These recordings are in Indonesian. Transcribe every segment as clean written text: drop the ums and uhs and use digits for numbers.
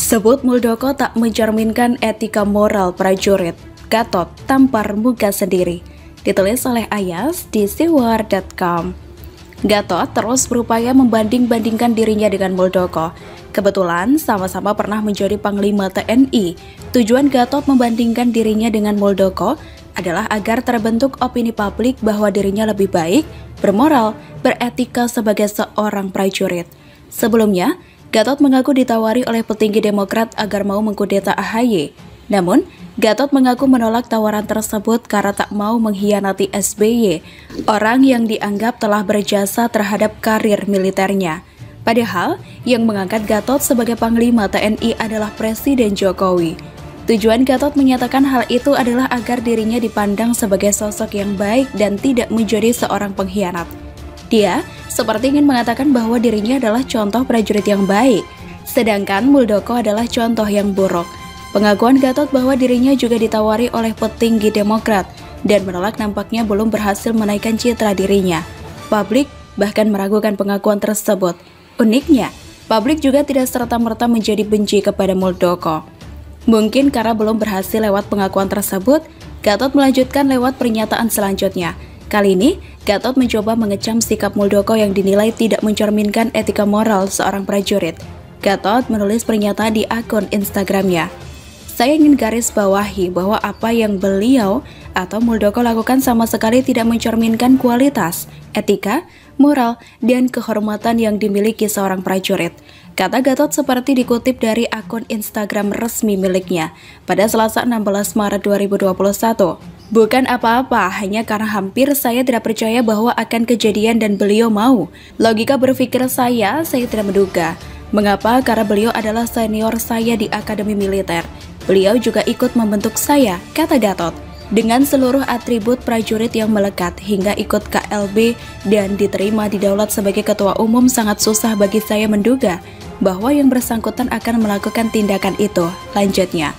Sebut Muldoko tak mencerminkan etika moral prajurit. Gatot tampar muka sendiri. Ditulis oleh Ayas di siwar.com. Gatot terus berupaya membanding-bandingkan dirinya dengan Muldoko. Kebetulan sama-sama pernah menjadi Panglima TNI. Tujuan Gatot membandingkan dirinya dengan Muldoko adalah agar terbentuk opini publik bahwa dirinya lebih baik, bermoral, beretika sebagai seorang prajurit. Sebelumnya, Gatot mengaku ditawari oleh petinggi Demokrat agar mau mengkudeta AHY. Namun, Gatot mengaku menolak tawaran tersebut karena tak mau mengkhianati SBY, orang yang dianggap telah berjasa terhadap karir militernya. Padahal, yang mengangkat Gatot sebagai Panglima TNI adalah Presiden Jokowi. Tujuan Gatot menyatakan hal itu adalah agar dirinya dipandang sebagai sosok yang baik dan tidak menjadi seorang pengkhianat. Dia seperti ingin mengatakan bahwa dirinya adalah contoh prajurit yang baik, sedangkan Muldoko adalah contoh yang buruk. Pengakuan Gatot bahwa dirinya juga ditawari oleh petinggi Demokrat dan menolak nampaknya belum berhasil menaikkan citra dirinya. Publik bahkan meragukan pengakuan tersebut. Uniknya, publik juga tidak serta-merta menjadi benci kepada Muldoko. Mungkin karena belum berhasil lewat pengakuan tersebut, Gatot melanjutkan lewat pernyataan selanjutnya. Kali ini, Gatot mencoba mengecam sikap Muldoko yang dinilai tidak mencerminkan etika moral seorang prajurit. Gatot menulis pernyataan di akun Instagramnya. Saya ingin garis bawahi bahwa apa yang beliau atau Muldoko lakukan sama sekali tidak mencerminkan kualitas, etika, moral, dan kehormatan yang dimiliki seorang prajurit. Kata Gatot seperti dikutip dari akun Instagram resmi miliknya pada Selasa 16 Maret 2021. Bukan apa-apa, hanya karena hampir saya tidak percaya bahwa akan kejadian dan beliau mau. Logika berpikir saya tidak menduga. Mengapa? Karena beliau adalah senior saya di Akademi Militer. Beliau juga ikut membentuk saya, kata Gatot. Dengan seluruh atribut prajurit yang melekat hingga ikut KLB dan diterima didaulat sebagai ketua umum, sangat susah bagi saya menduga bahwa yang bersangkutan akan melakukan tindakan itu, lanjutnya.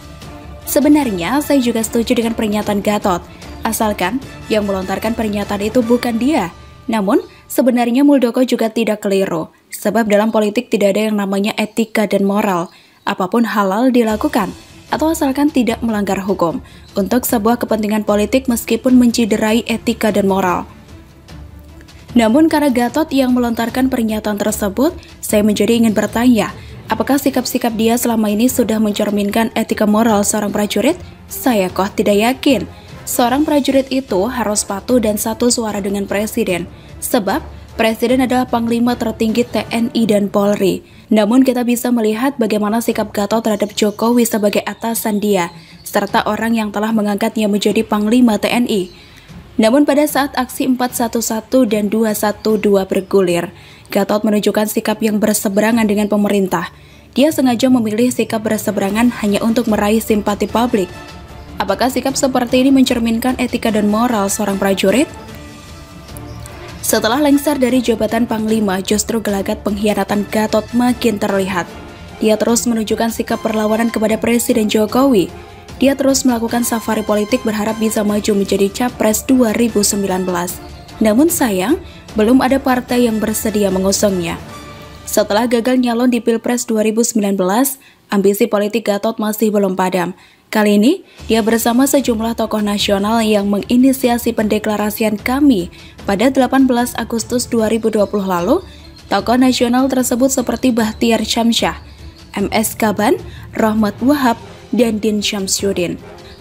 Sebenarnya saya juga setuju dengan pernyataan Gatot, asalkan yang melontarkan pernyataan itu bukan dia. Namun, sebenarnya Muldoko juga tidak keliru, sebab dalam politik tidak ada yang namanya etika dan moral. Apapun halal dilakukan, atau asalkan tidak melanggar hukum, untuk sebuah kepentingan politik meskipun menciderai etika dan moral. Namun karena Gatot yang melontarkan pernyataan tersebut, saya menjadi ingin bertanya, apakah sikap-sikap dia selama ini sudah mencerminkan etika moral seorang prajurit? Saya kok tidak yakin. Seorang prajurit itu harus patuh dan satu suara dengan Presiden, sebab Presiden adalah Panglima tertinggi TNI dan Polri. Namun kita bisa melihat bagaimana sikap Gatot terhadap Jokowi sebagai atasan dia, serta orang yang telah mengangkatnya menjadi Panglima TNI. Namun pada saat aksi 411 dan 212 bergulir, Gatot menunjukkan sikap yang berseberangan dengan pemerintah. Dia sengaja memilih sikap berseberangan hanya untuk meraih simpati publik. Apakah sikap seperti ini mencerminkan etika dan moral seorang prajurit? Setelah lengser dari jabatan Panglima, justru gelagat pengkhianatan Gatot makin terlihat. Dia terus menunjukkan sikap perlawanan kepada Presiden Jokowi. Dia terus melakukan safari politik berharap bisa maju menjadi Capres 2019. Namun sayang, belum ada partai yang bersedia mengusungnya. Setelah gagal nyalon di Pilpres 2019, ambisi politik Gatot masih belum padam. Kali ini, dia bersama sejumlah tokoh nasional yang menginisiasi pendeklarasian kami pada 18 Agustus 2020 lalu. Tokoh nasional tersebut seperti Bahtiar Syamsyah, MS Kaban, Rahmat Wahab, dan Din Syamsuddin.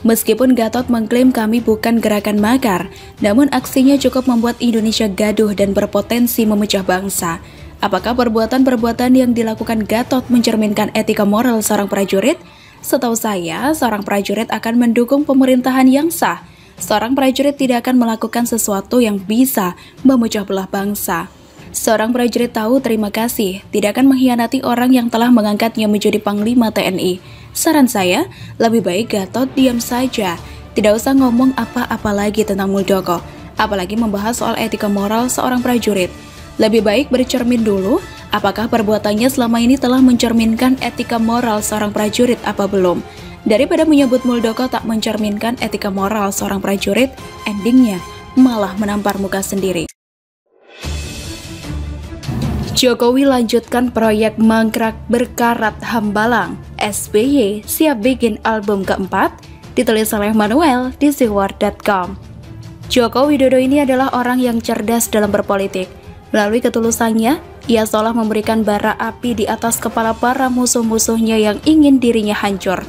Meskipun Gatot mengklaim kami bukan gerakan makar, namun aksinya cukup membuat Indonesia gaduh dan berpotensi memecah bangsa. Apakah perbuatan-perbuatan yang dilakukan Gatot mencerminkan etika moral seorang prajurit? Setahu saya, seorang prajurit akan mendukung pemerintahan yang sah. Seorang prajurit tidak akan melakukan sesuatu yang bisa memecah belah bangsa. Seorang prajurit tahu terima kasih, tidak akan mengkhianati orang yang telah mengangkatnya menjadi Panglima TNI. Saran saya, lebih baik Gatot diam saja, tidak usah ngomong apa-apa lagi tentang Muldoko, apalagi membahas soal etika moral seorang prajurit. Lebih baik bercermin dulu, apakah perbuatannya selama ini telah mencerminkan etika moral seorang prajurit apa belum. Daripada menyebut Muldoko tak mencerminkan etika moral seorang prajurit, endingnya malah menampar muka sendiri. Jokowi lanjutkan proyek mangkrak berkarat Hambalang. SBY siap bikin album keempat, ditulis oleh Manuel di Seward.com. Joko Widodo ini adalah orang yang cerdas dalam berpolitik. Melalui ketulusannya, ia seolah memberikan bara api di atas kepala para musuh-musuhnya yang ingin dirinya hancur.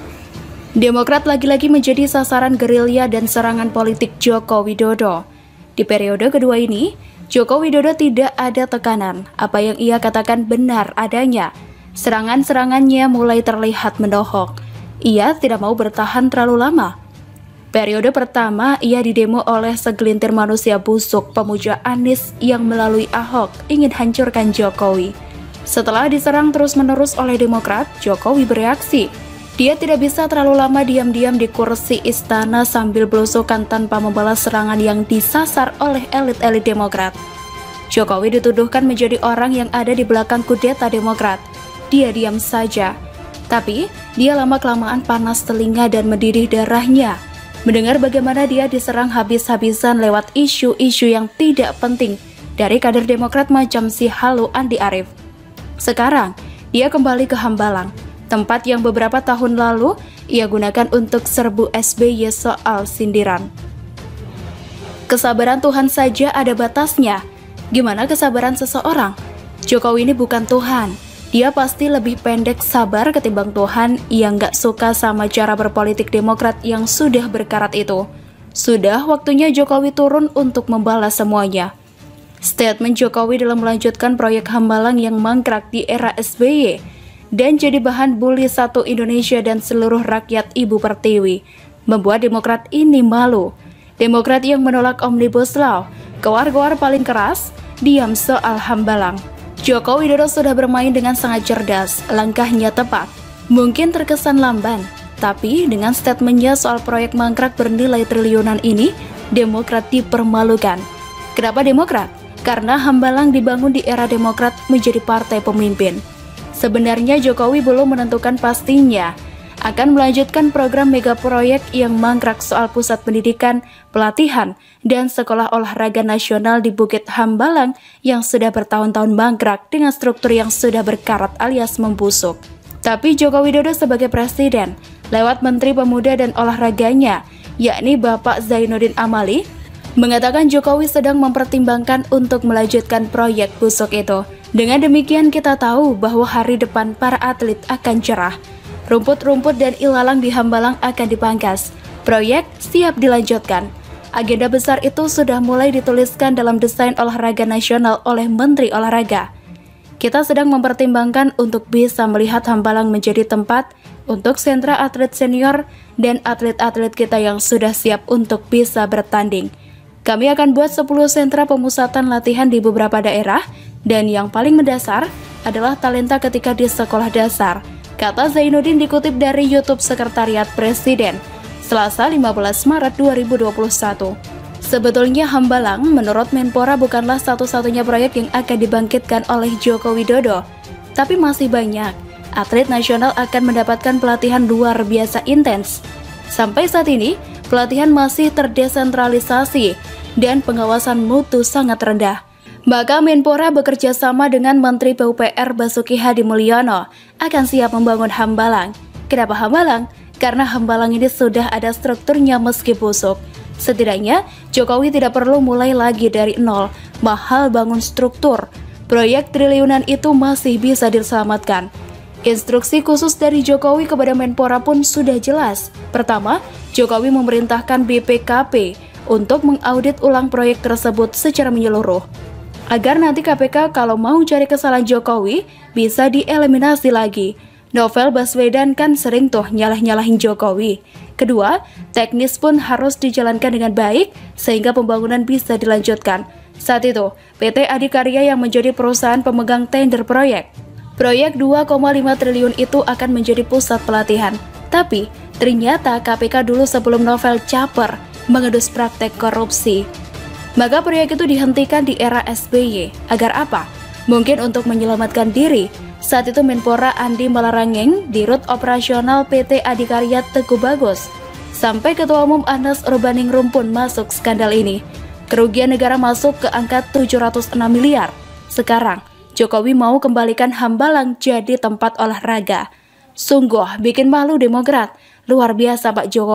Demokrat lagi-lagi menjadi sasaran gerilya dan serangan politik Joko Widodo. Di periode kedua ini, Joko Widodo tidak ada tekanan. Apa yang ia katakan benar adanya. Serangan-serangannya mulai terlihat menohok. Ia tidak mau bertahan terlalu lama. Periode pertama, ia didemo oleh segelintir manusia busuk pemuja Anies yang melalui Ahok ingin hancurkan Jokowi. Setelah diserang terus-menerus oleh Demokrat, Jokowi bereaksi. Dia tidak bisa terlalu lama diam-diam di kursi istana sambil belusukan tanpa membalas serangan yang disasar oleh elit-elit Demokrat. Jokowi dituduhkan menjadi orang yang ada di belakang kudeta Demokrat. Dia diam saja. Tapi, dia lama-kelamaan panas telinga dan mendidih darahnya mendengar bagaimana dia diserang habis-habisan lewat isu-isu yang tidak penting dari kader Demokrat macam si Halu Andi Arief. Sekarang, dia kembali ke Hambalang, tempat yang beberapa tahun lalu ia gunakan untuk serbu SBY soal sindiran. Kesabaran Tuhan saja ada batasnya. Gimana kesabaran seseorang? Jokowi ini bukan Tuhan. Dia pasti lebih pendek sabar ketimbang Tuhan yang gak suka sama cara berpolitik Demokrat yang sudah berkarat itu. Sudah waktunya Jokowi turun untuk membalas semuanya. Statement Jokowi dalam melanjutkan proyek Hambalang yang mangkrak di era SBY dan jadi bahan bully satu Indonesia dan seluruh rakyat Ibu Pertiwi membuat Demokrat ini malu. Demokrat yang menolak Omnibus Law, kewar-kewar paling keras, diam soal Hambalang. Joko Widodo sudah bermain dengan sangat cerdas, langkahnya tepat. Mungkin terkesan lamban, tapi dengan statementnya soal proyek mangkrak bernilai triliunan ini, Demokrat dipermalukan. Kenapa Demokrat? Karena Hambalang dibangun di era Demokrat menjadi partai pemimpin. Sebenarnya Jokowi belum menentukan pastinya akan melanjutkan program mega proyek yang mangkrak soal pusat pendidikan, pelatihan, dan sekolah olahraga nasional di Bukit Hambalang yang sudah bertahun-tahun mangkrak dengan struktur yang sudah berkarat alias membusuk. Tapi Joko Widodo sebagai presiden, lewat Menteri Pemuda dan Olahraganya, yakni Bapak Zainuddin Amali, mengatakan Jokowi sedang mempertimbangkan untuk melanjutkan proyek busuk itu. Dengan demikian kita tahu bahwa hari depan para atlet akan cerah. Rumput-rumput dan ilalang di Hambalang akan dipangkas. Proyek siap dilanjutkan. Agenda besar itu sudah mulai dituliskan dalam desain olahraga nasional oleh Menteri Olahraga. Kita sedang mempertimbangkan untuk bisa melihat Hambalang menjadi tempat untuk sentra atlet senior dan atlet-atlet kita yang sudah siap untuk bisa bertanding. Kami akan buat 10 sentra pemusatan latihan di beberapa daerah dan yang paling mendasar adalah talenta ketika di sekolah dasar, kata Zainuddin dikutip dari YouTube Sekretariat Presiden, Selasa 15 Maret 2021. Sebetulnya Hambalang menurut Menpora bukanlah satu-satunya proyek yang akan dibangkitkan oleh Joko Widodo, tapi masih banyak. Atlet nasional akan mendapatkan pelatihan luar biasa intens. Sampai saat ini, pelatihan masih terdesentralisasi dan pengawasan mutu sangat rendah. Maka Menpora bekerja sama dengan Menteri PUPR Basuki Hadi Mulyono akan siap membangun Hambalang. Kenapa Hambalang? Karena Hambalang ini sudah ada strukturnya meski busuk. Setidaknya, Jokowi tidak perlu mulai lagi dari nol, mahal bangun struktur. Proyek triliunan itu masih bisa diselamatkan. Instruksi khusus dari Jokowi kepada Menpora pun sudah jelas. Pertama, Jokowi memerintahkan BPKP untuk mengaudit ulang proyek tersebut secara menyeluruh, agar nanti KPK kalau mau cari kesalahan Jokowi bisa dieliminasi lagi. Novel Baswedan kan sering tuh nyalah-nyalahin Jokowi. Kedua, teknis pun harus dijalankan dengan baik sehingga pembangunan bisa dilanjutkan. Saat itu, PT Adikarya yang menjadi perusahaan pemegang tender proyek. Proyek 2,5 triliun itu akan menjadi pusat pelatihan. Tapi, ternyata KPK dulu sebelum Novel caper mengendus praktek korupsi. Maka proyek itu dihentikan di era SBY. Agar apa? Mungkin untuk menyelamatkan diri. Saat itu Menpora Andi Malarangeng di rut operasional PT Adikarya Teguh Bagus. Sampai Ketua Umum Anas Urbaningrum pun masuk skandal ini. Kerugian negara masuk ke angka 706 miliar. Sekarang, Jokowi mau kembalikan Hambalang jadi tempat olahraga. Sungguh bikin malu Demokrat. Luar biasa Pak Jokowi.